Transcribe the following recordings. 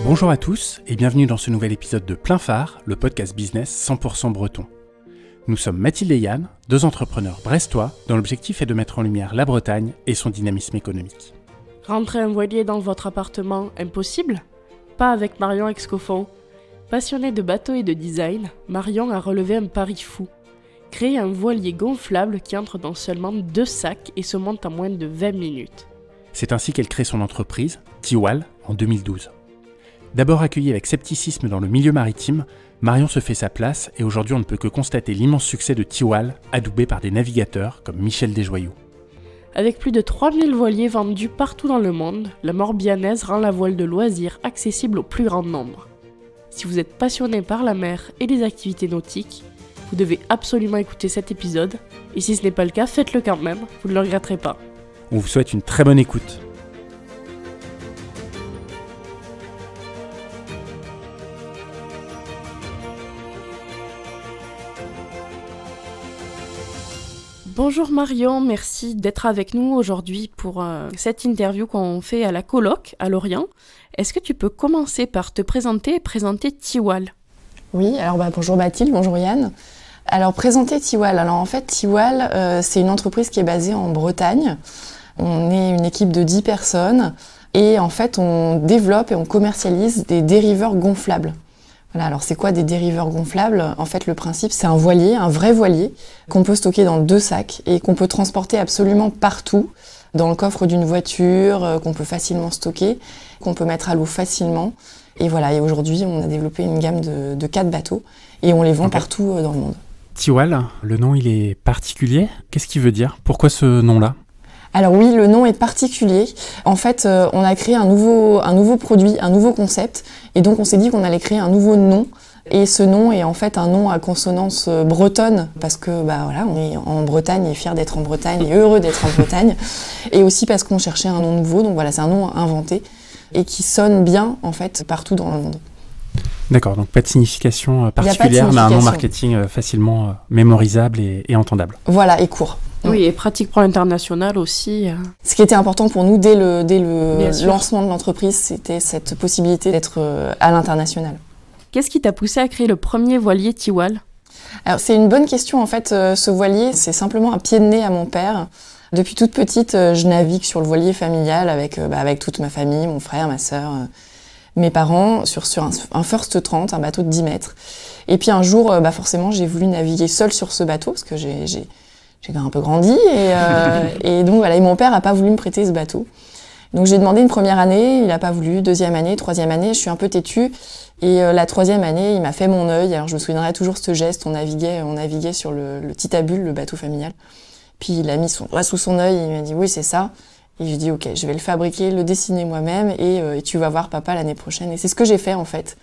Bonjour à tous et bienvenue dans ce nouvel épisode de Plein Phare, le podcast business 100% breton. Nous sommes Mathilde et Yann, deux entrepreneurs brestois dont l'objectif est de mettre en lumière la Bretagne et son dynamisme économique. Rentrer un voilier dans votre appartement, impossible ? Pas avec Marion Excoffon. Passionnée de bateaux et de design, Marion a relevé un pari fou. Créer un voilier gonflable qui entre dans seulement 2 sacs et se monte en moins de 20 minutes. C'est ainsi qu'elle crée son entreprise, Tiwal, en 2012. D'abord accueillie avec scepticisme dans le milieu maritime, Marion se fait sa place et aujourd'hui on ne peut que constater l'immense succès de Tiwal, adoubé par des navigateurs comme Michel Desjoyaux. Avec plus de 3000 voiliers vendus partout dans le monde, la Morbihannaise rend la voile de loisirs accessible au plus grand nombre. Si vous êtes passionné par la mer et les activités nautiques, vous devez absolument écouter cet épisode, et si ce n'est pas le cas, faites-le quand même, vous ne le regretterez pas. On vous souhaite une très bonne écoute. Bonjour Marion, merci d'être avec nous aujourd'hui pour cette interview qu'on fait à la Coloc à Lorient. Est-ce que tu peux commencer par te présenter et présenter Tiwal ? Oui, alors bonjour Mathilde, bonjour Yann. Alors présenter Tiwal, en fait Tiwal c'est une entreprise qui est basée en Bretagne. On est une équipe de 10 personnes et en fait on développe et on commercialise des dériveurs gonflables. Voilà, alors c'est quoi des dériveurs gonflables ? En fait, le principe, c'est un voilier, un vrai voilier, qu'on peut stocker dans 2 sacs et qu'on peut transporter absolument partout, dans le coffre d'une voiture, qu'on peut facilement stocker, qu'on peut mettre à l'eau facilement. Et voilà, et aujourd'hui, on a développé une gamme de 4 bateaux et on les vend partout dans le monde. Tiwal, le nom il est particulier. Qu'est-ce qu'il veut dire ? Pourquoi ce nom-là ? Alors oui, le nom est particulier. En fait, on a créé un nouveau produit, un nouveau concept. Et donc, on s'est dit qu'on allait créer un nouveau nom. Et ce nom est en fait un nom à consonance bretonne. Parce que, on est en Bretagne et fiers d'être en Bretagne et heureux d'être en Bretagne. Et aussi parce qu'on cherchait un nom nouveau. Donc voilà, c'est un nom inventé et qui sonne bien, en fait, partout dans le monde. D'accord, donc pas de signification particulière, mais un nom marketing facilement mémorisable et entendable. Voilà, et court. Oui, et pratique pour l'international aussi. Ce qui était important pour nous dès le lancement de l'entreprise, c'était cette possibilité d'être à l'international. Qu'est-ce qui t'a poussé à créer le premier voilier Tiwal ? Alors c'est une bonne question en fait. Ce voilier, c'est simplement un pied de nez à mon père. Depuis toute petite, je navigue sur le voilier familial avec toute ma famille, mon frère, ma sœur, mes parents, sur un First 30, un bateau de 10 mètres. Et puis un jour, forcément, j'ai voulu naviguer seule sur ce bateau parce que j'ai un peu grandi et donc voilà, et mon père a pas voulu me prêter ce bateau. Donc j'ai demandé une première année, il a pas voulu, 2e année, 3e année, je suis un peu têtue et la 3e année, il m'a fait mon œil. Alors je me souviendrai toujours ce geste, on naviguait sur le Titabule, le bateau familial. Puis il a mis son doigt sous son œil, il m'a dit oui, c'est ça. Et j'ai dit OK, je vais le fabriquer, le dessiner moi-même et tu vas voir papa l'année prochaine. Et c'est ce que j'ai fait en fait.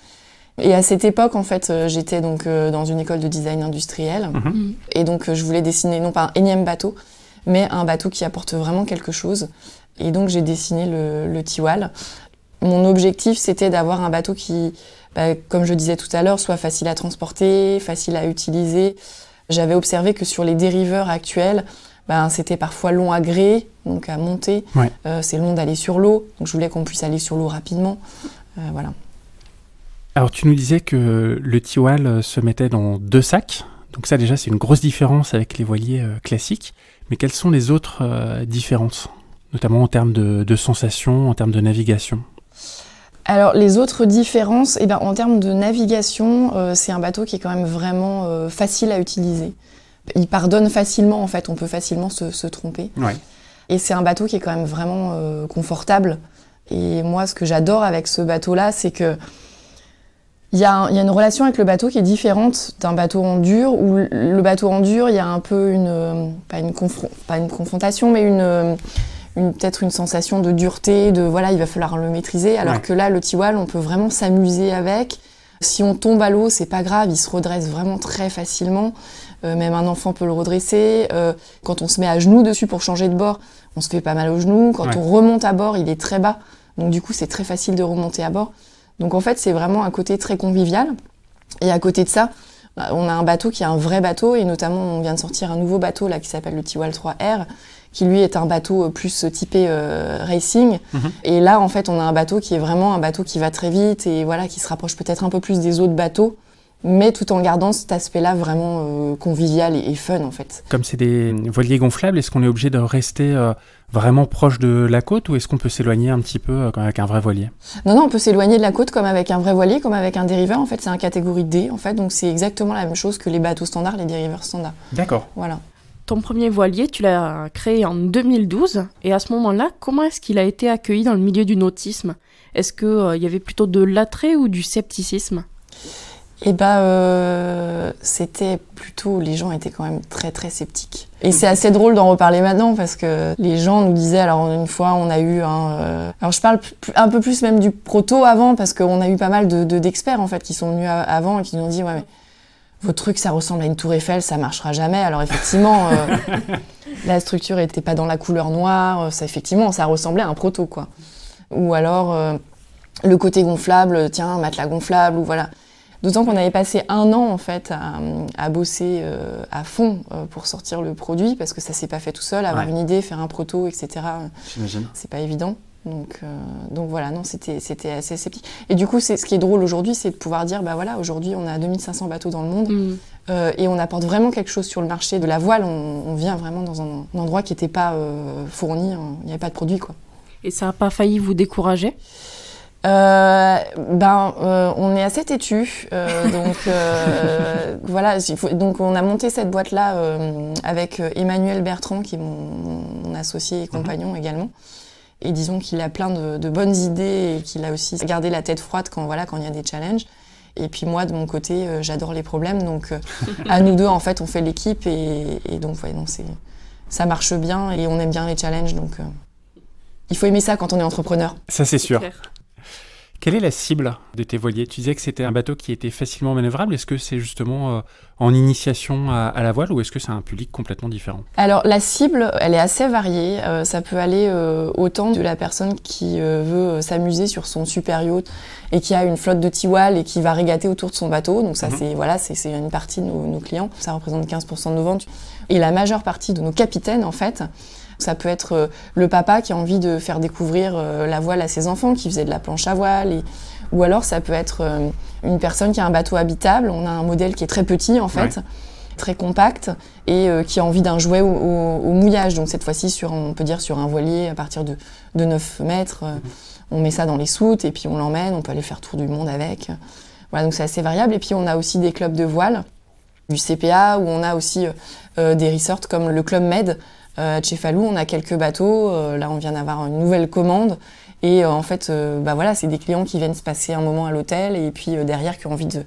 Et à cette époque, en fait, j'étais donc dans une école de design industriel. Et donc, je voulais dessiner, non pas un énième bateau, mais un bateau qui apporte vraiment quelque chose. Et donc, j'ai dessiné le Tiwal. Mon objectif, c'était d'avoir un bateau qui, comme je disais tout à l'heure, soit facile à transporter, facile à utiliser. J'avais observé que sur les dériveurs actuels, c'était parfois long à gréer, donc à monter. Ouais. C'est long d'aller sur l'eau, donc je voulais qu'on puisse aller sur l'eau rapidement. Voilà. Alors tu nous disais que le Tiwal se mettait dans 2 sacs, donc ça déjà c'est une grosse différence avec les voiliers classiques, mais quelles sont les autres différences, notamment en termes de sensations, en termes de navigation ? Alors les autres différences, en termes de navigation, c'est un bateau qui est quand même vraiment facile à utiliser. Il pardonne facilement en fait, on peut facilement se tromper. Ouais. Et c'est un bateau qui est quand même vraiment confortable. Et moi ce que j'adore avec ce bateau-là, c'est que il y a une relation avec le bateau qui est différente d'un bateau en dur, où le bateau en dur, il y a un peu pas une confrontation, mais peut-être une sensation de dureté, il va falloir le maîtriser, alors que là, le Tiwal, on peut vraiment s'amuser avec. Si on tombe à l'eau, c'est pas grave, il se redresse vraiment très facilement. Même un enfant peut le redresser. Quand on se met à genoux dessus pour changer de bord, on se fait pas mal aux genoux. Quand on remonte à bord, il est très bas, donc du coup, c'est très facile de remonter à bord. Donc en fait, c'est vraiment un côté très convivial. Et à côté de ça, on a un bateau qui est un vrai bateau, et notamment, on vient de sortir un nouveau bateau là qui s'appelle le Tiwal 3R, qui lui est un bateau plus typé racing. Et là, en fait, on a un bateau qui est vraiment un bateau qui va très vite et voilà, qui se rapproche peut-être un peu plus des autres bateaux, mais tout en gardant cet aspect-là vraiment convivial et fun, en fait. Comme c'est des voiliers gonflables, est-ce qu'on est obligé de rester vraiment proche de la côte ou est-ce qu'on peut s'éloigner un petit peu comme avec un vrai voilier? Non, on peut s'éloigner de la côte comme avec un vrai voilier, comme avec un dériveur. En fait, c'est un catégorie D, en fait, donc c'est exactement la même chose que les bateaux standards, les dériveurs standards. D'accord. Voilà. Ton premier voilier, tu l'as créé en 2012, et à ce moment-là, comment est-ce qu'il a été accueilli dans le milieu du nautisme? Est-ce qu'il y avait plutôt de l'attrait ou du scepticisme? Eh c'était plutôt... Les gens étaient quand même très très sceptiques. Et c'est assez drôle d'en reparler maintenant parce que les gens nous disaient... Alors une fois, on a eu un... Alors je parle un peu plus même du proto avant parce qu'on a eu pas mal d'experts en fait qui sont venus avant et qui nous ont dit « Ouais, mais votre truc, ça ressemble à une tour Eiffel, ça marchera jamais. » Alors effectivement, la structure était pas dans la couleur noire. Effectivement, ça ressemblait à un proto, quoi. Ou alors, le côté gonflable, tiens, un matelas gonflable, ou voilà. D'autant qu'on avait passé 1 an en fait à bosser à fond pour sortir le produit parce que ça s'est pas fait tout seul, avoir une idée, faire un proto, etc. J'imagine. C'est pas évident. Donc voilà, non, c'était assez sceptique. Et du coup, ce qui est drôle aujourd'hui, c'est de pouvoir dire, bah voilà, aujourd'hui on a 2500 bateaux dans le monde et on apporte vraiment quelque chose sur le marché de la voile. On vient vraiment dans un endroit qui n'était pas fourni, il n'y avait pas de produit, quoi. Et ça n'a pas failli vous décourager? On est assez têtu, voilà. Donc on a monté cette boîte-là avec Emmanuel Bertrand, qui est mon associé et compagnon également. Et disons qu'il a plein de bonnes idées et qu'il a aussi gardé la tête froide quand il y a des challenges. Et puis moi, de mon côté, j'adore les problèmes. Donc à nous deux, en fait, on fait l'équipe et donc ouais, non, ça marche bien et on aime bien les challenges. Donc il faut aimer ça quand on est entrepreneur. Ça, c'est sûr. Clair. Quelle est la cible de tes voiliers? Tu disais que c'était un bateau qui était facilement manœuvrable. Est-ce que c'est justement en initiation à la voile ou est-ce que c'est un public complètement différent? Alors la cible, elle est assez variée. Ça peut aller autant de la personne qui veut s'amuser sur son super yacht et qui a une flotte de tiwal et qui va régater autour de son bateau. Donc ça, c'est une partie de nos clients. Ça représente 15% de nos ventes. Et la majeure partie de nos capitaines, en fait, ça peut être le papa qui a envie de faire découvrir la voile à ses enfants, qui faisait de la planche à voile. Ou alors ça peut être une personne qui a un bateau habitable. On a un modèle qui est très petit, en fait, très compact, et qui a envie d'un jouet au mouillage. Donc cette fois-ci, on peut dire sur un voilier à partir de 9 mètres. On met ça dans les soutes et puis on l'emmène. On peut aller faire tour du monde avec. Voilà, donc c'est assez variable. Et puis on a aussi des clubs de voile, du CPA, où on a aussi des resorts comme le Club Med. À Cefalù, on a quelques bateaux. Là, on vient d'avoir une nouvelle commande. Et en fait, c'est des clients qui viennent se passer un moment à l'hôtel et puis derrière qui ont envie de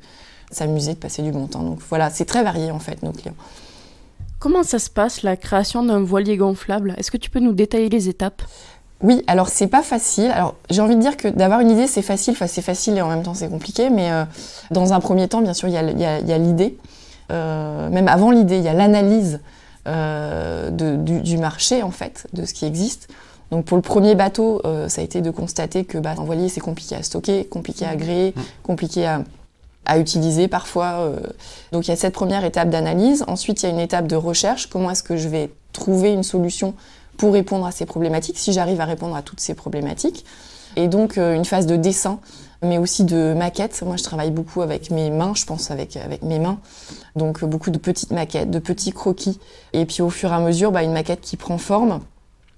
s'amuser, de passer du bon temps. Donc voilà, c'est très varié en fait, nos clients. Comment ça se passe, la création d'un voilier gonflable? Est-ce que tu peux nous détailler les étapes? Oui, alors c'est pas facile. Alors j'ai envie de dire que d'avoir une idée, c'est facile. Enfin, c'est facile et en même temps c'est compliqué. Mais dans un premier temps, bien sûr, il y a l'idée. Même avant l'idée, il y a l'analyse du marché, en fait, de ce qui existe. Donc pour le premier bateau, ça a été de constater que un voilier, c'est compliqué à stocker, compliqué à gréer, compliqué à utiliser parfois. Donc il y a cette première étape d'analyse. Ensuite, il y a une étape de recherche. Comment est-ce que je vais trouver une solution pour répondre à ces problématiques, si j'arrive à répondre à toutes ces problématiques. Et donc une phase de dessin, mais aussi de maquettes. Moi, je travaille beaucoup avec mes mains, je pense avec mes mains. Donc beaucoup de petites maquettes, de petits croquis. Et puis au fur et à mesure, une maquette qui prend forme.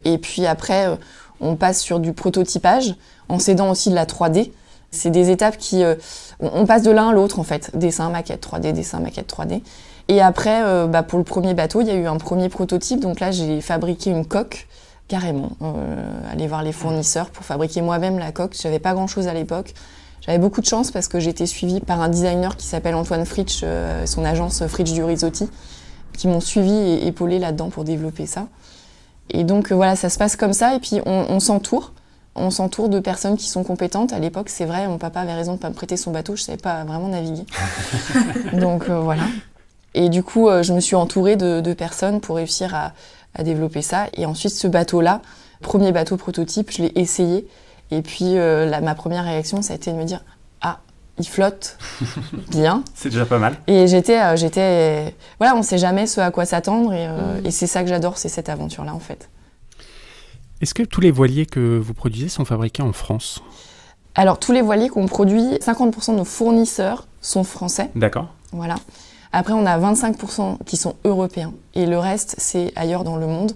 Et puis après, on passe sur du prototypage, en s'aidant aussi de la 3D. C'est des étapes qui... on passe de l'un à l'autre, en fait. Dessin, maquette, 3D, dessin, maquette, 3D. Et après, pour le premier bateau, il y a eu un premier prototype. Donc là, j'ai fabriqué une coque, carrément. Aller voir les fournisseurs pour fabriquer moi-même la coque. J'avais pas grand-chose à l'époque. J'avais beaucoup de chance parce que j'ai été suivie par un designer qui s'appelle Antoine Fritsch, son agence Fritsch du Risotti, qui m'ont suivi et épaulé là-dedans pour développer ça. Et donc voilà, ça se passe comme ça. Et puis on s'entoure. On s'entoure de personnes qui sont compétentes. À l'époque, c'est vrai, mon papa avait raison de ne pas me prêter son bateau. Je ne savais pas vraiment naviguer. Donc voilà. Et du coup, je me suis entourée de personnes pour réussir à développer ça. Et ensuite, ce bateau-là, premier bateau prototype, je l'ai essayé. Et puis, ma première réaction, ça a été de me dire « Ah, il flotte bien. C'est déjà pas mal. Et voilà, on sait jamais ce à quoi s'attendre et c'est ça que j'adore, c'est cette aventure-là en fait. Est-ce que tous les voiliers que vous produisez sont fabriqués en France ? Alors tous les voiliers qu'on produit, 50% de nos fournisseurs sont français. D'accord. Voilà. Après, on a 25% qui sont européens et le reste, c'est ailleurs dans le monde.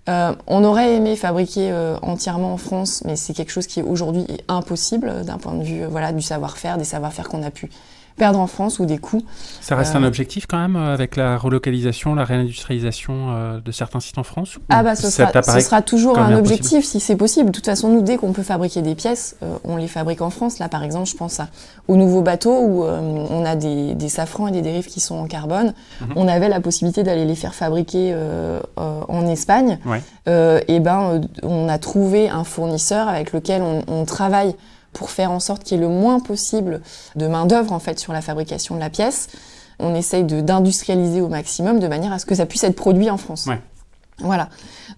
On aurait aimé fabriquer entièrement en France, mais c'est quelque chose qui aujourd'hui est impossible d'un point de vue du savoir-faire, des savoir-faire qu'on a pu perdre en France ou des coûts. Ça reste un objectif quand même avec la relocalisation, la réindustrialisation de certains sites en France ? Ce sera toujours un objectif si c'est possible. De toute façon, nous, dès qu'on peut fabriquer des pièces, on les fabrique en France. Là, par exemple, je pense aux nouveaux bateaux où on a des safrans et des dérives qui sont en carbone. On avait la possibilité d'aller les faire fabriquer en Espagne. Ouais. On a trouvé un fournisseur avec lequel on travaille pour faire en sorte qu'il y ait le moins possible de main-d'œuvre en fait sur la fabrication de la pièce. On essaye d'industrialiser au maximum de manière à ce que ça puisse être produit en France. Ouais. Voilà.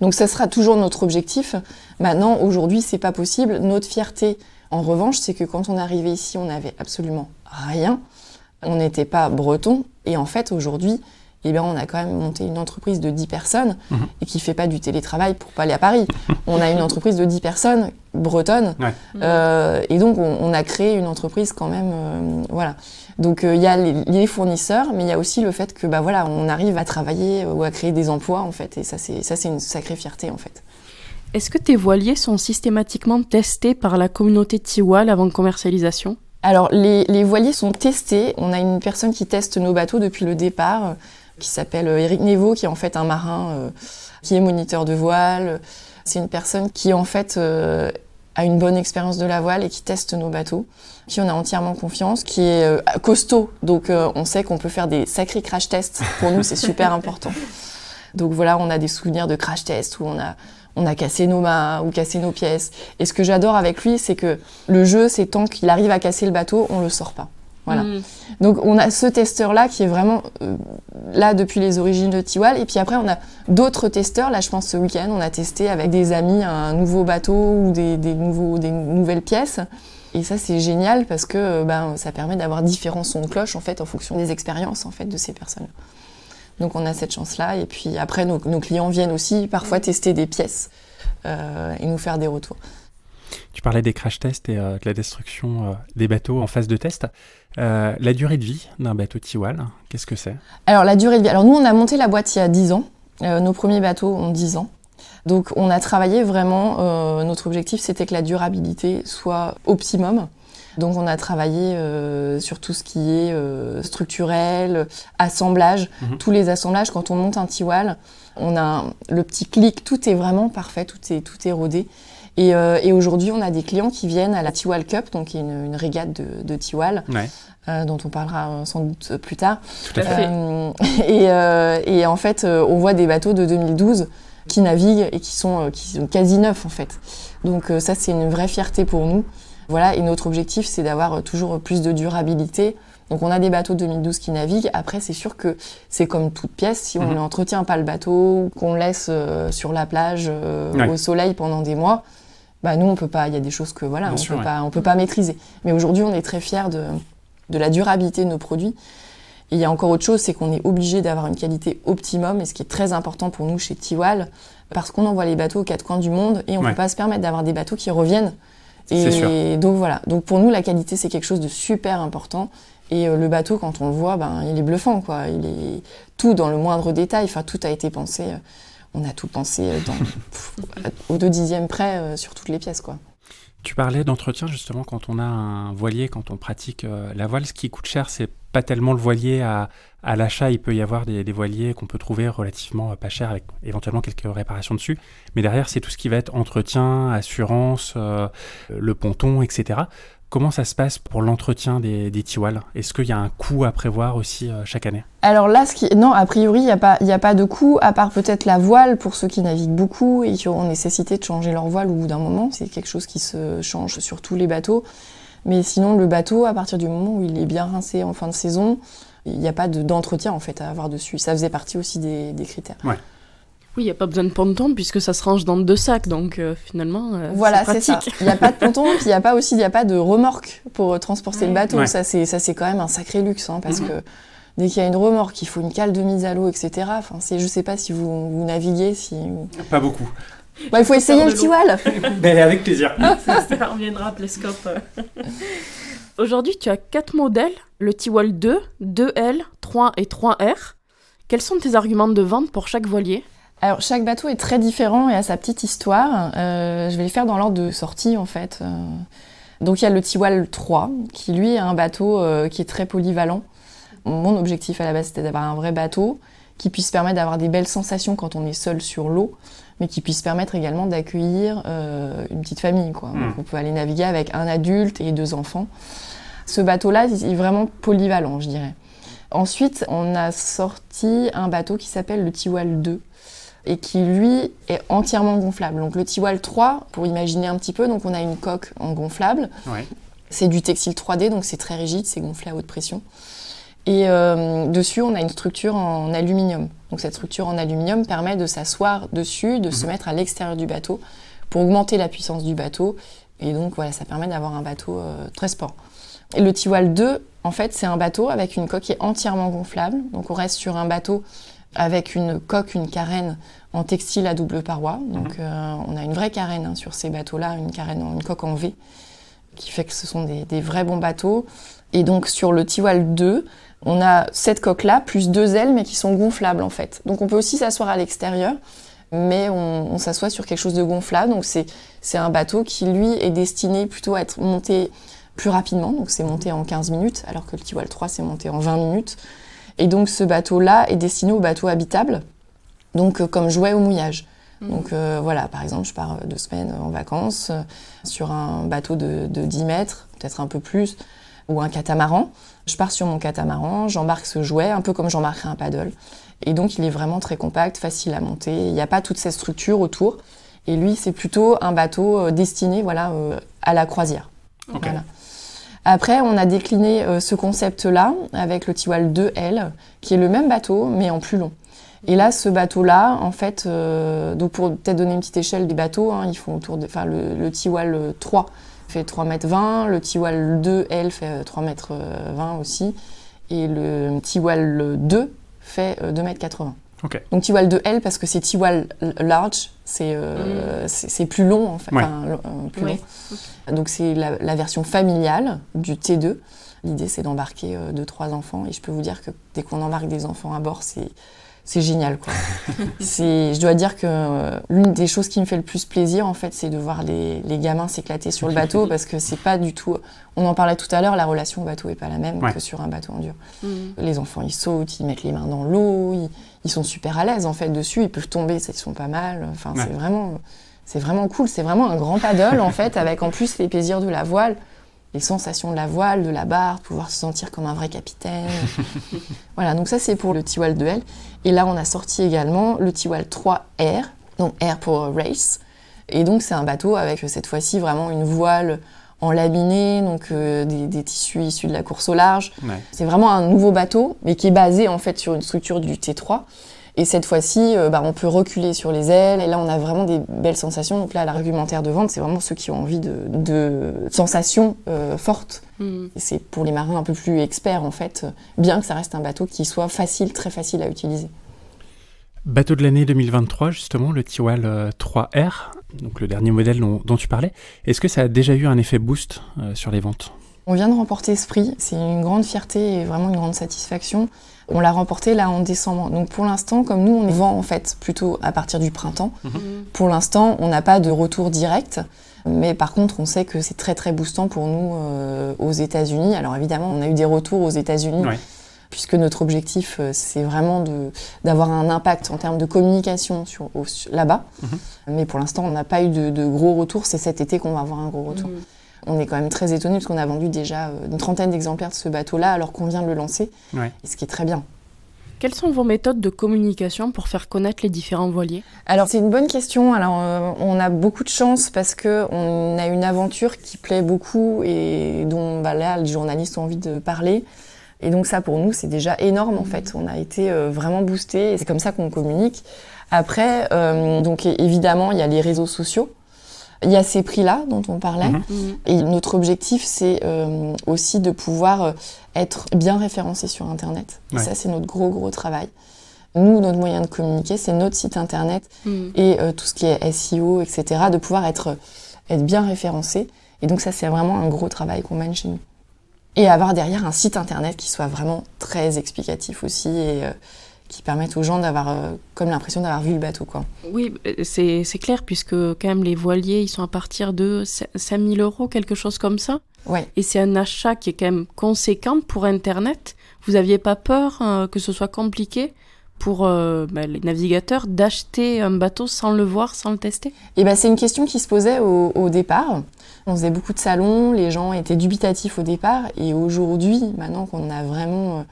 Donc ça sera toujours notre objectif. Maintenant, aujourd'hui, c'est pas possible. Notre fierté, en revanche, c'est que quand on est arrivé ici, on n'avait absolument rien. On n'était pas breton. Et en fait, aujourd'hui, on a quand même monté une entreprise de 10 personnes et qui fait pas du télétravail pour pas aller à Paris. On a une entreprise de 10 personnes bretonnes. Ouais. Et donc, on a créé une entreprise quand même. Voilà. Donc, il y a les fournisseurs, mais il y a aussi le fait que, on arrive à travailler ou à créer des emplois, en fait. Et ça, c'est une sacrée fierté, en fait. Est-ce que tes voiliers sont systématiquement testés par la communauté Tiwal avant commercialisation ? Alors, les voiliers sont testés. On a une personne qui teste nos bateaux depuis le départ, qui s'appelle Éric Névaux, qui est en fait un marin qui est moniteur de voile. C'est une personne qui en fait a une bonne expérience de la voile et qui teste nos bateaux, qui on a entièrement confiance, qui est costaud. Donc on sait qu'on peut faire des sacrés crash tests. Pour nous, c'est super important. Donc voilà, on a des souvenirs de crash tests où on a cassé nos mâts ou cassé nos pièces. Et ce que j'adore avec lui, c'est que le jeu, c'est tant qu'il arrive à casser le bateau, on le sort pas. Voilà. Donc on a ce testeur-là qui est vraiment là depuis les origines de Tiwal. Et puis après, on a d'autres testeurs. Là, je pense ce week-end, on a testé avec des amis un nouveau bateau ou des nouvelles pièces. Et ça, c'est génial parce que ça permet d'avoir différents sons de cloche en fait, en fonction des expériences en fait, de ces personnes. Donc on a cette chance-là. Et puis après, nos clients viennent aussi parfois tester des pièces et nous faire des retours. Tu parlais des crash tests et de la destruction des bateaux en phase de test. La durée de vie d'un bateau Tiwal, qu'est-ce que c'est ? Alors la durée de vie, nous on a monté la boîte il y a 10 ans. Nos premiers bateaux ont 10 ans. Donc on a travaillé vraiment, notre objectif c'était que la durabilité soit optimum. Donc on a travaillé sur tout ce qui est structurel, assemblage, tous les assemblages. Quand on monte un Tiwal, on a le petit clic, tout est vraiment parfait, tout est rodé. Et aujourd'hui, on a des clients qui viennent à la Tiwal Cup, donc qui est une régate de Tiwal, dont on parlera sans doute plus tard. Tout à fait. Et en fait, on voit des bateaux de 2012 qui naviguent et qui sont quasi neufs, en fait. Donc ça, c'est une vraie fierté pour nous. Voilà, et notre objectif, c'est d'avoir toujours plus de durabilité. Donc on a des bateaux de 2012 qui naviguent. Après, c'est sûr que c'est comme toute pièce. Si on n'entretient pas le bateau, ou qu'on le laisse sur la plage au soleil pendant des mois, nous, on peut pas. Il y a des choses que on peut pas maîtriser. Mais aujourd'hui, on est très fiers de la durabilité de nos produits. Et il y a encore autre chose, c'est qu'on est obligé d'avoir une qualité optimum, et ce qui est très important pour nous chez Tiwal, parce qu'on envoie les bateaux aux quatre coins du monde et on peut pas se permettre d'avoir des bateaux qui reviennent. Et donc voilà. Donc pour nous, la qualité, c'est quelque chose de super important. Et le bateau, quand on le voit, il est bluffant, quoi. Il est tout dans le moindre détail. Enfin, tout a été pensé. On a tout pensé au 2/10 près sur toutes les pièces, quoi. Tu parlais d'entretien, justement, quand on a un voilier, quand on pratique la voile. Ce qui coûte cher, c'est pas tellement le voilier à l'achat. Il peut y avoir des voiliers qu'on peut trouver relativement pas chers, avec éventuellement quelques réparations dessus. Mais derrière, c'est tout ce qui va être entretien, assurance, le ponton, etc. Comment ça se passe pour l'entretien des Tiwal ? Est-ce qu'il y a un coût à prévoir aussi chaque année ? Alors là, non, a priori, il n'y a pas de coût, à part peut-être la voile pour ceux qui naviguent beaucoup et qui auront nécessité de changer leur voile au bout d'un moment. C'est quelque chose qui se change sur tous les bateaux. Mais sinon, le bateau, à partir du moment où il est bien rincé en fin de saison, il n'y a pas d'entretien en fait à avoir dessus. Ça faisait partie aussi des critères. Ouais. Oui, il n'y a pas besoin de ponton puisque ça se range dans 2 sacs, donc finalement, voilà, c'est ça. pratique. Il n'y a pas de ponton, puis il n'y a pas de remorque pour transporter le bateau. Ouais. Ça, c'est quand même un sacré luxe, hein, parce que dès qu'il y a une remorque, il faut une cale de mise à l'eau, etc. Enfin, je ne sais pas si vous naviguez. Pas beaucoup. Il faut essayer le Tiwal. Mais avec plaisir. Ça reviendra à Plescope. Aujourd'hui, tu as 4 modèles, le Tiwal 2, 2L, 3 et 3R. Quels sont tes arguments de vente pour chaque voilier ? Alors, chaque bateau est très différent et a sa petite histoire. Je vais les faire dans l'ordre de sortie, en fait. Donc, il y a le Tiwal 3, qui, lui, est un bateau qui est très polyvalent. Mon objectif, à la base, c'était d'avoir un vrai bateau qui puisse permettre d'avoir des belles sensations quand on est seul sur l'eau, mais qui puisse permettre également d'accueillir une petite famille, quoi. Donc, on peut aller naviguer avec un adulte et 2 enfants. Ce bateau-là, il est vraiment polyvalent, je dirais. Ensuite, on a sorti un bateau qui s'appelle le Tiwal 2 et qui, lui, est entièrement gonflable. Donc le Tiwal 3, pour imaginer un petit peu, donc on a une coque en gonflable. Ouais. C'est du textile 3D, donc c'est très rigide, c'est gonflé à haute pression. Et dessus, on a une structure en aluminium. Donc cette structure en aluminium permet de s'asseoir dessus, de se mettre à l'extérieur du bateau pour augmenter la puissance du bateau. Et donc voilà, ça permet d'avoir un bateau très sport. Et le Tiwal 2, en fait, c'est un bateau avec une coque qui est entièrement gonflable. Donc on reste sur un bateau avec une coque, une carène en textile à double paroi. Donc on a une vraie carène sur ces bateaux-là, une coque en V, qui fait que ce sont des vrais bons bateaux. Et donc sur le Tiwal 2, on a cette coque-là, plus 2 ailes, mais qui sont gonflables en fait. Donc on peut aussi s'asseoir à l'extérieur, mais on s'assoit sur quelque chose de gonflable. Donc c'est un bateau qui, lui, est destiné plutôt à être monté plus rapidement. Donc c'est monté en 15 minutes, alors que le Tiwal 3, c'est monté en 20 minutes. Et donc ce bateau-là est destiné aux bateaux habitables, donc comme jouet au mouillage. Donc voilà, par exemple, je pars 2 semaines en vacances sur un bateau de 10 mètres, peut-être un peu plus, ou un catamaran. Je pars sur mon catamaran, j'embarque ce jouet, un peu comme j'embarquerais un paddle. Et donc il est vraiment très compact, facile à monter, il n'y a pas toute cette structure autour. Et lui, c'est plutôt un bateau destiné à la croisière. Okay. Voilà. Après, on a décliné ce concept-là avec le Tiwal 2L, qui est le même bateau, mais en plus long. Et là, ce bateau-là, en fait, donc pour peut-être donner une petite échelle des bateaux, ils font autour de, le Tiwal 3 fait 3,20 m, le Tiwal 2L fait 3,20 m aussi, et le Tiwal 2 fait 2,80 m. Okay. Donc Tiwal 2L parce que c'est Tiwal large, c'est plus long en fait, ouais. Plus long. Donc c'est la version familiale du T2. L'idée c'est d'embarquer 2-3 enfants et je peux vous dire que dès qu'on embarque des enfants à bord, c'est génial, quoi. Je dois dire que l'une des choses qui me fait le plus plaisir, en fait, c'est de voir les gamins s'éclater sur le bateau, parce que c'est pas du tout... On en parlait tout à l'heure, la relation au bateau est pas la même que sur un bateau en dur. Les enfants, ils sautent, ils mettent les mains dans l'eau, ils sont super à l'aise, en fait, dessus, ils peuvent tomber, ils sont pas mal. Enfin, c'est vraiment cool, c'est vraiment un grand paddle, en fait, avec en plus les plaisirs de la voile. Les sensations de la voile, de la barre, pouvoir se sentir comme un vrai capitaine. Voilà, donc ça c'est pour le Tiwal 2L. Et là on a sorti également le Tiwal 3R, donc R pour Race. Et donc c'est un bateau avec cette fois-ci vraiment une voile en laminé, donc des tissus issus de la course au large. Ouais. C'est vraiment un nouveau bateau, mais qui est basé en fait sur une structure du T3. Et cette fois-ci, on peut reculer sur les ailes. Et là, on a vraiment des belles sensations. Donc là, l'argumentaire de vente, c'est vraiment ceux qui ont envie de sensations fortes. Et c'est pour les marins un peu plus experts, en fait, bien que ça reste un bateau qui soit facile, très facile à utiliser. Bateau de l'année 2023, justement, le Tiwal 3R, donc le dernier modèle dont tu parlais. Est-ce que ça a déjà eu un effet boost sur les ventes ? On vient de remporter ce prix. C'est une grande fierté et vraiment une grande satisfaction. On l'a remporté là en décembre. Donc pour l'instant, comme nous, on vend en fait plutôt à partir du printemps. Pour l'instant, on n'a pas de retour direct. Mais par contre, on sait que c'est très très boostant pour nous aux États-Unis. Alors évidemment, on a eu des retours aux États-Unis, puisque notre objectif, c'est vraiment d'avoir un impact en termes de communication là-bas. Mais pour l'instant, on n'a pas eu de gros retours. C'est cet été qu'on va avoir un gros retour. On est quand même très étonnés parce qu'on a vendu déjà une 30aine d'exemplaires de ce bateau-là alors qu'on vient de le lancer, ce qui est très bien. Quelles sont vos méthodes de communication pour faire connaître les différents voiliers ? Alors c'est une bonne question. Alors on a beaucoup de chance parce qu'on a une aventure qui plaît beaucoup et dont là les journalistes ont envie de parler. Et donc ça pour nous c'est déjà énorme en fait. On a été vraiment boostés et c'est comme ça qu'on communique. Après, donc évidemment, il y a les réseaux sociaux. Il y a ces prix-là dont on parlait. Et notre objectif, c'est aussi de pouvoir être bien référencé sur Internet. Et ça, c'est notre gros travail. Nous, notre moyen de communiquer, c'est notre site Internet et tout ce qui est SEO, etc., de pouvoir être bien référencé. Et donc ça, c'est vraiment un gros travail qu'on mène chez nous. Et avoir derrière un site Internet qui soit vraiment très explicatif aussi et qui permette aux gens d'avoir comme l'impression d'avoir vu le bateau, quoi. Oui, c'est clair, puisque quand même les voiliers, ils sont à partir de 5 000 €, quelque chose comme ça. Ouais. Et c'est un achat qui est quand même conséquent pour Internet. Vous n'aviez pas peur que ce soit compliqué pour les navigateurs d'acheter un bateau sans le voir, sans le tester? Et c'est une question qui se posait au départ. On faisait beaucoup de salons, les gens étaient dubitatifs au départ, et aujourd'hui, maintenant qu'on a vraiment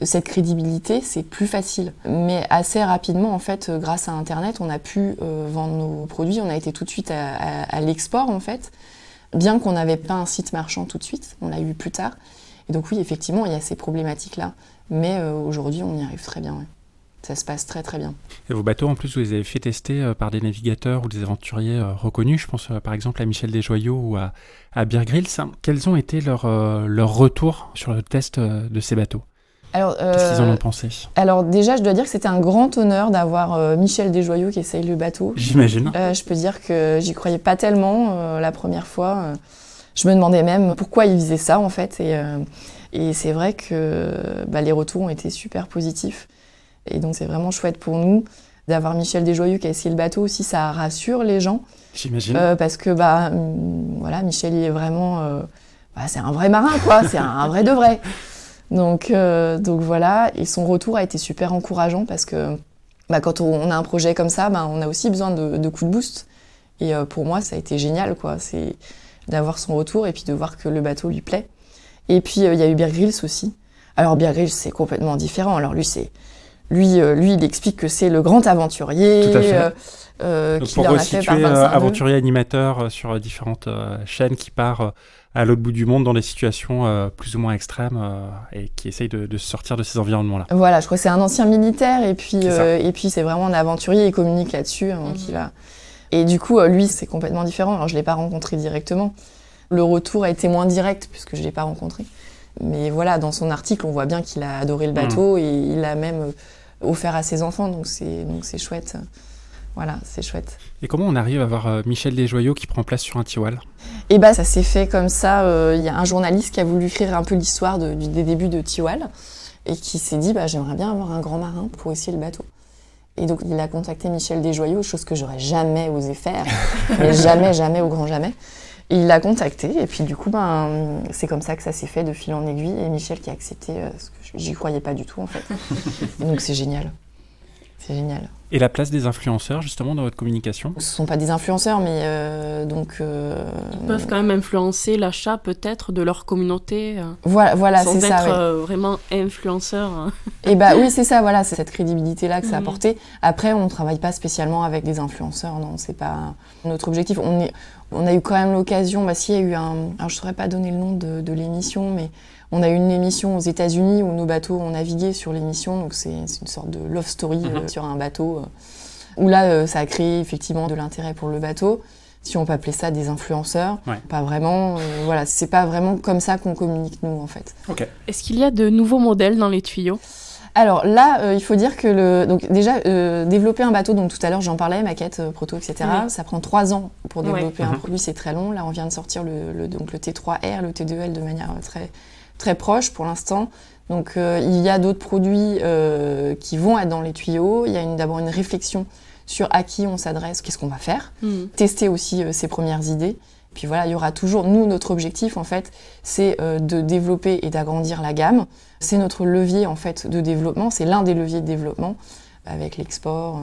cette crédibilité, c'est plus facile. Mais assez rapidement, en fait, grâce à Internet, on a pu vendre nos produits. On a été tout de suite à l'export, en fait, bien qu'on n'avait pas un site marchand tout de suite. On l'a eu plus tard. Et donc oui, effectivement, il y a ces problématiques-là. Mais aujourd'hui, on y arrive très bien. Ouais. Ça se passe très bien. Et vos bateaux, en plus, vous les avez fait tester par des navigateurs ou des aventuriers reconnus. Je pense par exemple à Michel Desjoyaux ou à Bear Grylls. Quels ont été leurs retours sur le test de ces bateaux? Qu'est-ce qu'ils en ont pensé? Alors déjà, je dois dire que c'était un grand honneur d'avoir Michel Desjoyaux qui essaye le bateau. J'imagine. Je peux dire que j'y croyais pas tellement la première fois. Je me demandais même pourquoi il faisait ça, en fait. Et c'est vrai que les retours ont été super positifs. Et donc c'est vraiment chouette pour nous d'avoir Michel Desjoyaux qui a essayé le bateau aussi, ça rassure les gens. J'imagine. Parce que voilà, Michel il est vraiment, c'est un vrai marin, quoi, c'est un vrai de vrai. Donc voilà, et son retour a été super encourageant parce que quand on a un projet comme ça, on a aussi besoin de coups de boost. Et pour moi ça a été génial, quoi, c'est d'avoir son retour et puis de voir que le bateau lui plaît. Et puis il y a eu Bear Grylls aussi. Alors Bear Grylls c'est complètement différent. Alors lui, il explique que c'est le grand aventurier. Tout à fait. Qui pour leur a fait par resituer, 25 aventurier animateur sur différentes chaînes qui part à l'autre bout du monde dans des situations plus ou moins extrêmes et qui essaye de se sortir de ces environnements-là. Voilà, je crois que c'est un ancien militaire et puis c'est vraiment un aventurier, il communique là-dessus. Et du coup, lui, c'est complètement différent. Alors je ne l'ai pas rencontré directement. Le retour a été moins direct puisque je ne l'ai pas rencontré. Mais voilà, dans son article, on voit bien qu'il a adoré le bateau et il l'a même offert à ses enfants, donc c'est chouette. Voilà, c'est chouette. Et comment on arrive à voir Michel Desjoyaux qui prend place sur un Tiwal? Et ça s'est fait comme ça. Il y a un journaliste qui a voulu écrire un peu l'histoire des débuts de Tiwal et qui s'est dit j'aimerais bien avoir un grand marin pour essayer le bateau. Et donc il a contacté Michel Desjoyaux, chose que j'aurais jamais osé faire, mais jamais, au grand jamais. Et il l'a contacté, et puis du coup, c'est comme ça que ça s'est fait de fil en aiguille, et Michel qui a accepté, parce que j'y croyais pas du tout, en fait. Et donc c'est génial. C'est génial. Et la place des influenceurs, justement, dans votre communication? Ce sont pas des influenceurs, mais Ils peuvent quand même influencer l'achat, peut-être, de leur communauté. Voilà, sans c'est ça. Sans être vraiment influenceur. Et oui, c'est ça, voilà, c'est cette crédibilité-là que ça a apporté. Après, on travaille pas spécialement avec des influenceurs, non, c'est pas notre objectif. On a eu quand même l'occasion, s'il y a eu alors je saurais pas donner le nom de l'émission, mais on a eu une émission aux États-Unis où nos bateaux ont navigué sur l'émission, donc c'est une sorte de love story sur un bateau, où là, ça a créé effectivement de l'intérêt pour le bateau. Si on peut appeler ça des influenceurs, pas vraiment. Voilà, c'est pas vraiment comme ça qu'on communique nous, en fait. Okay. Est-ce qu'il y a de nouveaux modèles dans les tuyaux? Alors là, il faut dire que donc déjà développer un bateau, donc tout à l'heure j'en parlais, maquette, proto, etc. Ça prend 3 ans pour développer un produit, c'est très long. Là, on vient de sortir donc le T3R, le T2L de manière très proche pour l'instant. Donc il y a d'autres produits qui vont être dans les tuyaux. Il y a d'abord une réflexion sur à qui on s'adresse, qu'est-ce qu'on va faire, tester aussi ses premières idées. Puis voilà, il y aura toujours, nous, notre objectif, en fait, c'est de développer et d'agrandir la gamme. C'est notre levier, en fait, de développement. C'est l'un des leviers de développement avec l'export.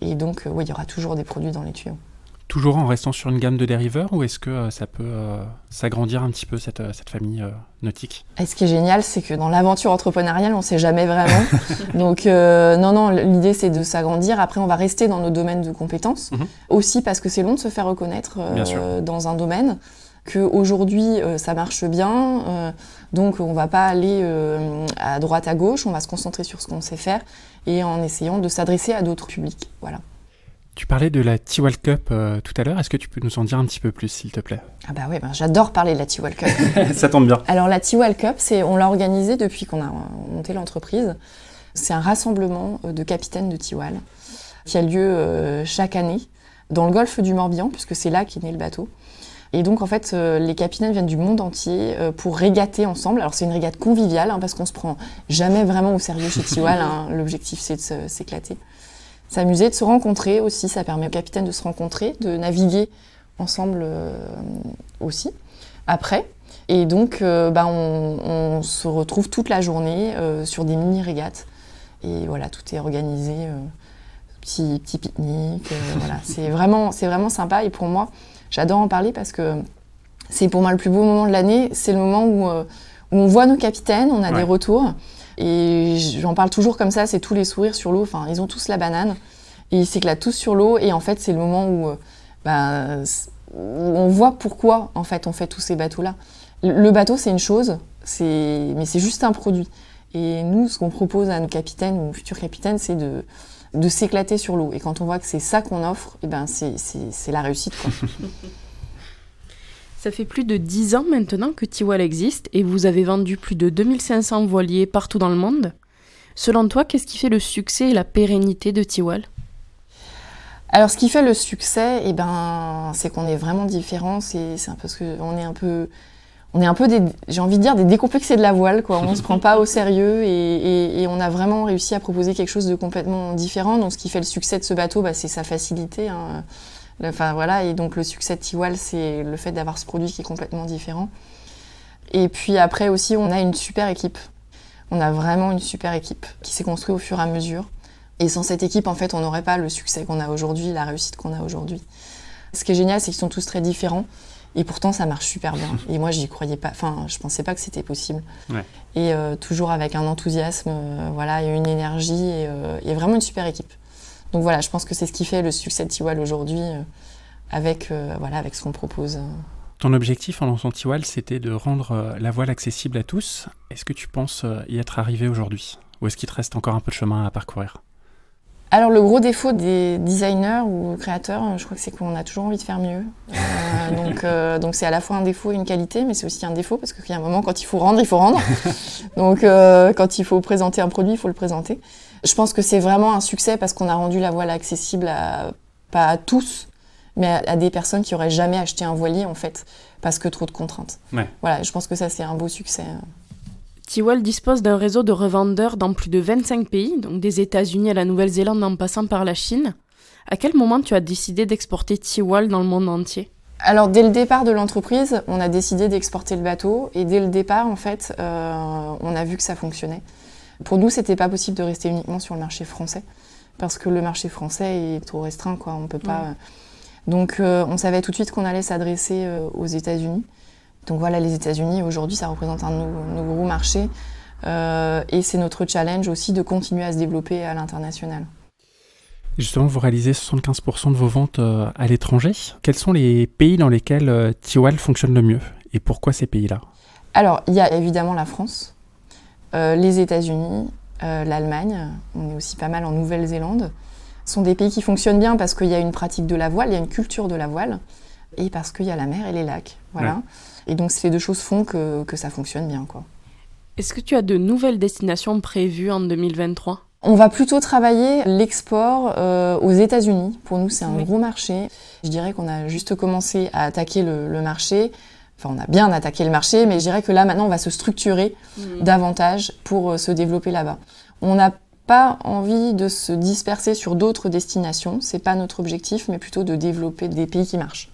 Et donc, il y aura toujours des produits dans les tuyaux. Toujours en restant sur une gamme de dériveurs ou est-ce que ça peut s'agrandir un petit peu, cette famille nautique? Et ce qui est génial, c'est que dans l'aventure entrepreneuriale, on ne sait jamais vraiment. Donc, non, l'idée, c'est de s'agrandir. Après, on va rester dans nos domaines de compétences. Aussi parce que c'est long de se faire reconnaître dans un domaine. Qu'aujourd'hui, ça marche bien. Donc, on ne va pas aller à droite, à gauche. On va se concentrer sur ce qu'on sait faire. et en essayant de s'adresser à d'autres publics. Voilà. Tu parlais de la Tiwal Cup tout à l'heure, est-ce que tu peux nous en dire un petit peu plus, s'il te plaît? Ah bah oui, j'adore parler de la Tiwal Cup. Ça tombe bien. Alors la Tiwal Cup, on l'a organisée depuis qu'on a monté l'entreprise. C'est un rassemblement de capitaines de Tiwal qui a lieu chaque année dans le golfe du Morbihan, puisque c'est là qu'est né le bateau. Et donc en fait, les capitaines viennent du monde entier pour régater ensemble. Alors c'est une régate conviviale, parce qu'on se prend jamais vraiment au sérieux chez Tiwal. L'objectif c'est de s'éclater. S'amuser, de se rencontrer aussi, ça permet aux capitaines de se rencontrer, de naviguer ensemble aussi, après. Et donc, on se retrouve toute la journée sur des mini-régates. Et voilà, tout est organisé, petit pique-nique, voilà. C'est vraiment sympa. Et pour moi, j'adore en parler parce que c'est pour moi le plus beau moment de l'année. C'est le moment où on voit nos capitaines, on a des retours. Et j'en parle toujours comme ça, c'est tous les sourires sur l'eau. Enfin, ils ont tous la banane et ils s'éclatent tous sur l'eau. Et en fait, c'est le moment où on voit pourquoi en fait on fait tous ces bateaux-là. Le bateau, c'est une chose, mais c'est juste un produit. Et nous, ce qu'on propose à nos capitaines ou futurs capitaines, c'est de s'éclater sur l'eau. Et quand on voit que c'est ça qu'on offre, c'est la réussite, quoi. Ça fait plus de 10 ans maintenant que Tiwal existe et vous avez vendu plus de 2500 voiliers partout dans le monde. Selon toi, qu'est-ce qui fait le succès et la pérennité de Tiwal? Alors, ce qui fait le succès, c'est qu'on est vraiment différents. C'est parce qu'on est un peu j'ai envie de dire, des décomplexés de la voile, quoi. On se prend pas au sérieux et on a vraiment réussi à proposer quelque chose de complètement différent. Donc, ce qui fait le succès de ce bateau, c'est sa facilité, Enfin, voilà, et donc le succès de Tiwal, c'est le fait d'avoir ce produit qui est complètement différent. Et puis après aussi, on a une super équipe. On a vraiment une super équipe qui s'est construite au fur et à mesure. Et sans cette équipe, en fait, on n'aurait pas le succès qu'on a aujourd'hui, la réussite qu'on a aujourd'hui. Ce qui est génial, c'est qu'ils sont tous très différents. Et pourtant, ça marche super bien. Et moi, j'y croyais pas. Enfin, je pensais pas que c'était possible. Ouais. Et toujours avec un enthousiasme, voilà, et une énergie, et vraiment une super équipe. Donc voilà, je pense que c'est ce qui fait le succès de Tiwal aujourd'hui, avec ce qu'on propose. Ton objectif en lançant Tiwal, c'était de rendre la voile accessible à tous. Est-ce que tu penses y être arrivé aujourd'hui? Ou est-ce qu'il te reste encore un peu de chemin à parcourir? Alors le gros défaut des designers ou créateurs, je crois que c'est qu'on a toujours envie de faire mieux. Donc c'est à la fois un défaut et une qualité, mais c'est aussi un défaut parce qu'il y a un moment quand il faut rendre, il faut rendre. Donc quand il faut présenter un produit, il faut le présenter. Je pense que c'est vraiment un succès parce qu'on a rendu la voile accessible pas à tous, mais à des personnes qui n'auraient jamais acheté un voilier en fait, parce que trop de contraintes. Ouais. Voilà, je pense que ça c'est un beau succès. Tiwal dispose d'un réseau de revendeurs dans plus de 25 pays, donc des États-Unis à la Nouvelle-Zélande en passant par la Chine. À quel moment tu as décidé d'exporter Tiwal dans le monde entier? Alors dès le départ de l'entreprise, on a décidé d'exporter le bateau et dès le départ en fait, on a vu que ça fonctionnait. Pour nous, c'était pas possible de rester uniquement sur le marché français parce que le marché français est trop restreint, quoi. On peut pas. Ouais. Donc on savait tout de suite qu'on allait s'adresser aux États-Unis. Donc voilà, les États-Unis, aujourd'hui, ça représente un de nos gros marchés. Et c'est notre challenge aussi de continuer à se développer à l'international. Justement, vous réalisez 75% de vos ventes à l'étranger. Quels sont les pays dans lesquels Tiwal fonctionne le mieux? Et pourquoi ces pays-là? Alors, il y a évidemment la France, les États-Unis, l'Allemagne. On est aussi pas mal en Nouvelle-Zélande. Ce sont des pays qui fonctionnent bien parce qu'il y a une pratique de la voile, il y a une culture de la voile. Et parce qu'il y a la mer et les lacs. Voilà. Ouais. Et donc, ces deux choses font que ça fonctionne bien, quoi. Est-ce que tu as de nouvelles destinations prévues en 2023? On va plutôt travailler l'export aux États-Unis. Pour nous, c'est un gros marché. Je dirais qu'on a juste commencé à attaquer le marché. Enfin, on a bien attaqué le marché, mais je dirais que là, maintenant, on va se structurer davantage pour se développer là-bas. On n'a pas envie de se disperser sur d'autres destinations. C'est pas notre objectif, mais plutôt de développer des pays qui marchent.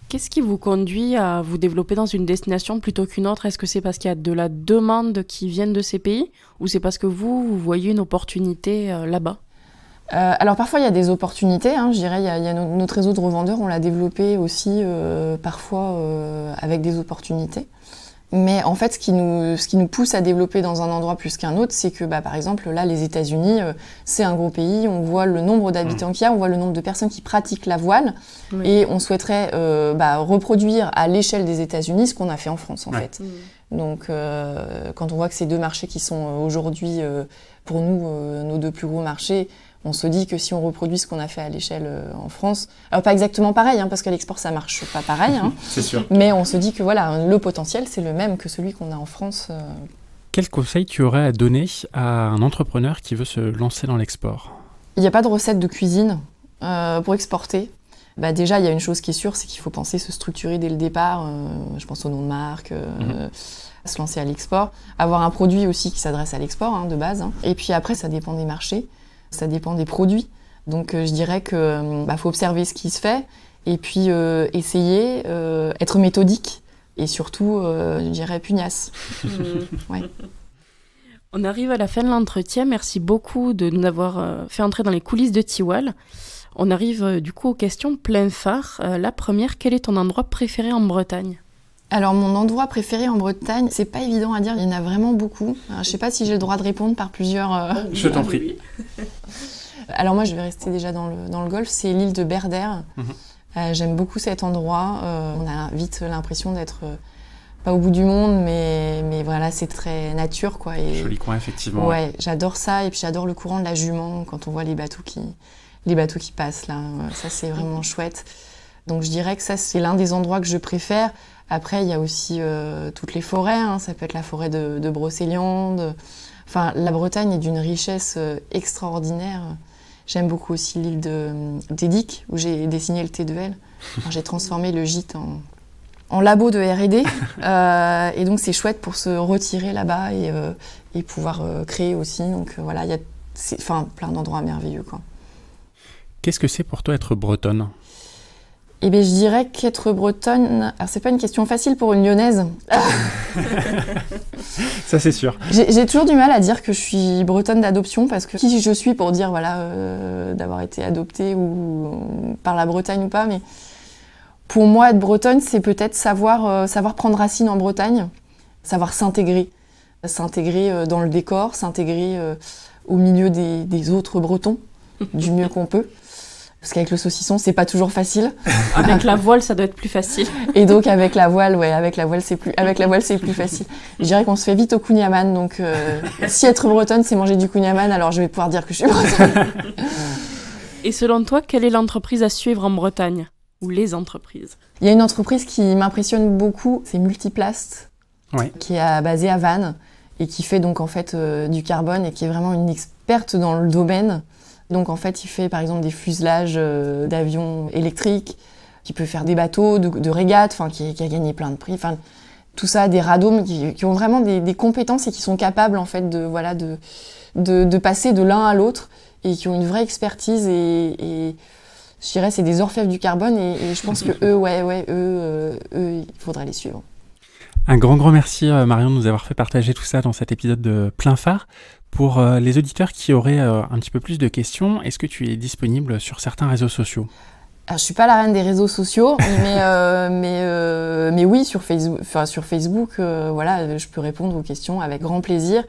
Qu'est-ce qui vous conduit à vous développer dans une destination plutôt qu'une autre? Est-ce que c'est parce qu'il y a de la demande qui vient de ces pays ou c'est parce que vous voyez une opportunité là-bas? Alors parfois il y a des opportunités, je dirais, il y a notre réseau de revendeurs, on l'a développé aussi parfois avec des opportunités. Mais en fait, ce qui nous pousse à développer dans un endroit plus qu'un autre, c'est que, par exemple, là, les États-Unis, c'est un gros pays, on voit le nombre d'habitants qu'il y a, on voit le nombre de personnes qui pratiquent la voile, et on souhaiterait reproduire à l'échelle des États-Unis ce qu'on a fait en France, en fait. Donc, quand on voit que ces deux marchés qui sont aujourd'hui, pour nous, nos deux plus gros marchés, on se dit que si on reproduit ce qu'on a fait à l'échelle en France, alors pas exactement pareil, parce qu'à l'export ça marche pas pareil, c'est sûr. Mais on se dit que voilà, le potentiel c'est le même que celui qu'on a en France. Quel conseil tu aurais à donner à un entrepreneur qui veut se lancer dans l'export ? Il n'y a pas de recette de cuisine pour exporter. Déjà, il y a une chose qui est sûre, c'est qu'il faut penser se structurer dès le départ. Je pense au nom de marque, se lancer à l'export. Avoir un produit aussi qui s'adresse à l'export de base. Et puis après, ça dépend des marchés. Ça dépend des produits. Donc je dirais que faut observer ce qui se fait et puis essayer, être méthodique et surtout, je dirais, pugnace. Ouais. On arrive à la fin de l'entretien. Merci beaucoup de nous avoir fait entrer dans les coulisses de Tiwal. On arrive du coup aux questions plein phare. La première, quel est ton endroit préféré en Bretagne ? Alors mon endroit préféré en Bretagne, c'est pas évident à dire, il y en a vraiment beaucoup. Alors, je sais pas si j'ai le droit de répondre par plusieurs... Je t'en prie. Alors moi je vais rester déjà dans le Golfe, c'est l'île de Berdère. J'aime beaucoup cet endroit, on a vite l'impression d'être pas au bout du monde, mais voilà, c'est très nature quoi. Et, joli coin effectivement. Ouais, j'adore ça et puis j'adore le courant de la Jument quand on voit les bateaux qui passent là, ça c'est vraiment chouette. Donc je dirais que ça c'est l'un des endroits que je préfère. Après, il y a aussi toutes les forêts, ça peut être la forêt de Brocéliande. Enfin, la Bretagne est d'une richesse extraordinaire. J'aime beaucoup aussi l'île d'Edic, où j'ai dessiné le T2L. Alors, j'ai transformé le gîte en labo de R&D. Et donc, c'est chouette pour se retirer là-bas et pouvoir créer aussi. Donc voilà, il y a plein d'endroits merveilleux, quoi. Qu'est-ce que c'est pour toi être bretonne ? Eh bien, je dirais qu'être bretonne... Alors, c'est pas une question facile pour une lyonnaise. Ça, c'est sûr. J'ai toujours du mal à dire que je suis bretonne d'adoption, parce que qui je suis pour dire d'avoir été adoptée par la Bretagne ou pas, mais pour moi, être bretonne, c'est peut-être savoir prendre racine en Bretagne, savoir s'intégrer dans le décor, s'intégrer au milieu des autres Bretons, du mieux qu'on peut. Parce qu'avec le saucisson, c'est pas toujours facile. Avec la voile, ça doit être plus facile. Et donc avec la voile, c'est plus facile. Je dirais qu'on se fait vite au kouign-amann. Donc si être bretonne, c'est manger du kouign-amann, alors je vais pouvoir dire que je suis bretonne. Et selon toi, quelle est l'entreprise à suivre en Bretagne ? Ou les entreprises ? Il y a une entreprise qui m'impressionne beaucoup, c'est Multiplast, qui est basée à Vannes et qui fait donc en fait du carbone et qui est vraiment une experte dans le domaine. Donc en fait, il fait par exemple des fuselages d'avions électriques, qui peut faire des bateaux de régate, qui a gagné plein de prix. Tout ça, des radomes qui ont vraiment des compétences et qui sont capables en fait de passer de l'un à l'autre et qui ont une vraie expertise et je dirais c'est des orfèvres du carbone et je pense que eux, il faudrait les suivre. Un grand merci Marion de nous avoir fait partager tout ça dans cet épisode de Plein Phare. Pour les auditeurs qui auraient un petit peu plus de questions, est-ce que tu es disponible sur certains réseaux sociaux ? Alors, je suis pas la reine des réseaux sociaux, mais oui, sur Facebook, je peux répondre aux questions avec grand plaisir.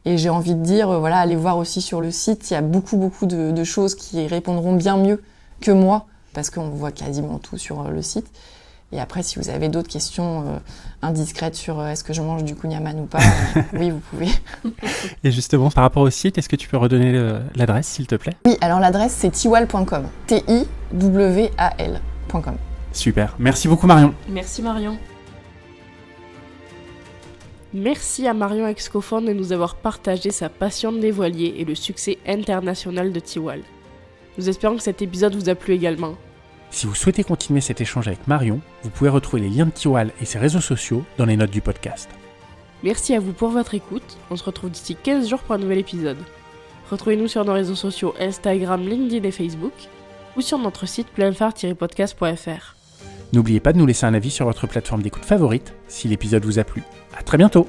Et j'ai envie de dire, allez voir aussi sur le site, il y a beaucoup de choses qui répondront bien mieux que moi, parce qu'on voit quasiment tout sur le site. Et après, si vous avez d'autres questions indiscrètes sur est-ce que je mange du kouign-amann ou pas, oui, vous pouvez. Et justement, par rapport au site, est-ce que tu peux redonner l'adresse, s'il te plaît ? Oui, alors l'adresse, c'est tiwal.com. tiwal.com. Super. Merci beaucoup, Marion. Merci, Marion. Merci à Marion Excoffon de nous avoir partagé sa passion des voiliers et le succès international de Tiwal. Nous espérons que cet épisode vous a plu également. Si vous souhaitez continuer cet échange avec Marion, vous pouvez retrouver les liens de Tiwal et ses réseaux sociaux dans les notes du podcast. Merci à vous pour votre écoute. On se retrouve d'ici 15 jours pour un nouvel épisode. Retrouvez-nous sur nos réseaux sociaux Instagram, LinkedIn et Facebook ou sur notre site pleinphare-podcast.fr. N'oubliez pas de nous laisser un avis sur votre plateforme d'écoute favorite si l'épisode vous a plu. À très bientôt!